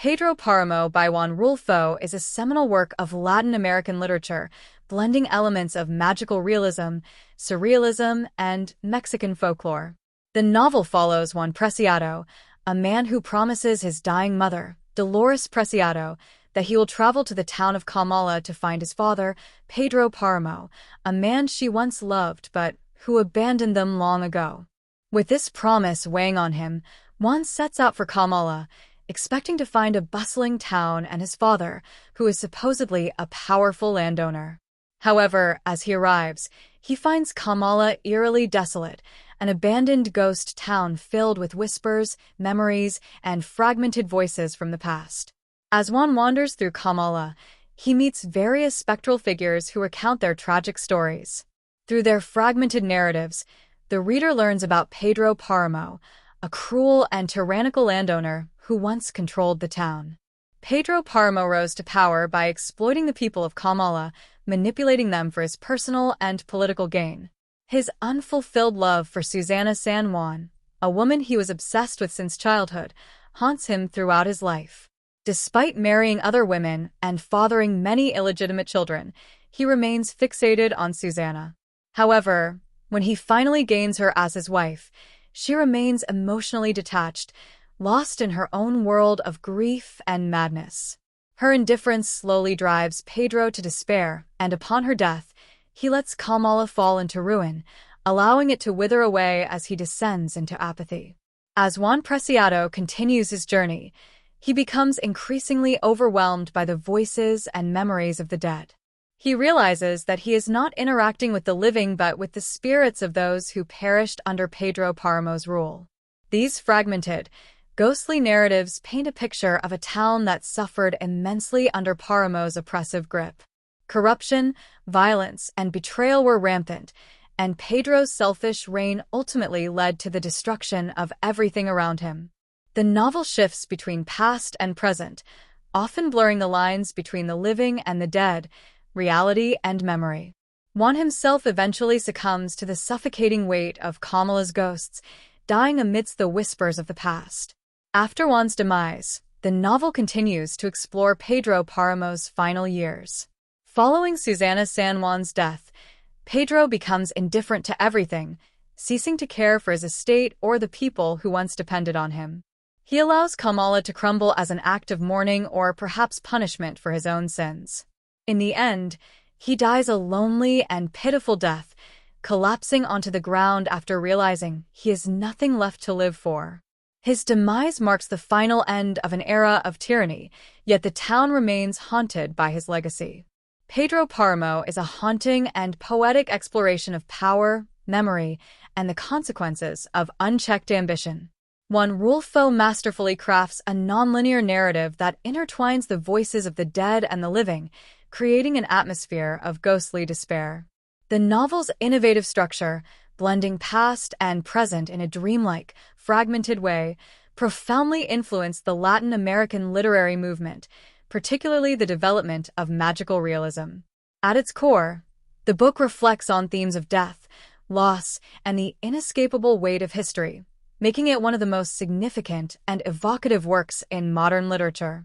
Pedro Páramo by Juan Rulfo is a seminal work of Latin American literature, blending elements of magical realism, surrealism, and Mexican folklore. The novel follows Juan Preciado, a man who promises his dying mother, Dolores Preciado, that he will travel to the town of Comala to find his father, Pedro Páramo, a man she once loved but who abandoned them long ago. With this promise weighing on him, Juan sets out for Comala, expecting to find a bustling town and his father, who is supposedly a powerful landowner. However, as he arrives, he finds Comala eerily desolate, an abandoned ghost town filled with whispers, memories, and fragmented voices from the past. As Juan wanders through Comala, he meets various spectral figures who recount their tragic stories. Through their fragmented narratives, the reader learns about Pedro Páramo, a cruel and tyrannical landowner who once controlled the town. Pedro Páramo rose to power by exploiting the people of Comala, manipulating them for his personal and political gain. His unfulfilled love for Susana San Juan, a woman he was obsessed with since childhood, haunts him throughout his life. Despite marrying other women and fathering many illegitimate children, he remains fixated on Susana. However, when he finally gains her as his wife, she remains emotionally detached, lost in her own world of grief and madness. Her indifference slowly drives Pedro to despair, and upon her death, he lets Comala fall into ruin, allowing it to wither away as he descends into apathy. As Juan Preciado continues his journey, he becomes increasingly overwhelmed by the voices and memories of the dead. He realizes that he is not interacting with the living but with the spirits of those who perished under Pedro Páramo's rule. These fragmented, ghostly narratives paint a picture of a town that suffered immensely under Páramo's oppressive grip. Corruption, violence, and betrayal were rampant, and Pedro's selfish reign ultimately led to the destruction of everything around him. The novel shifts between past and present, often blurring the lines between the living and the dead, reality and memory. Juan himself eventually succumbs to the suffocating weight of Comala's ghosts, dying amidst the whispers of the past. After Juan's demise, the novel continues to explore Pedro Páramo's final years. Following Susana San Juan's death, Pedro becomes indifferent to everything, ceasing to care for his estate or the people who once depended on him. He allows Comala to crumble as an act of mourning or perhaps punishment for his own sins. In the end, he dies a lonely and pitiful death, collapsing onto the ground after realizing he has nothing left to live for. His demise marks the final end of an era of tyranny, yet the town remains haunted by his legacy. Pedro Páramo is a haunting and poetic exploration of power, memory, and the consequences of unchecked ambition. Juan Rulfo masterfully crafts a nonlinear narrative that intertwines the voices of the dead and the living, creating an atmosphere of ghostly despair. The novel's innovative structure, blending past and present in a dreamlike, fragmented way, profoundly influenced the Latin American literary movement, particularly the development of magical realism. At its core, the book reflects on themes of death, loss, and the inescapable weight of history, making it one of the most significant and evocative works in modern literature.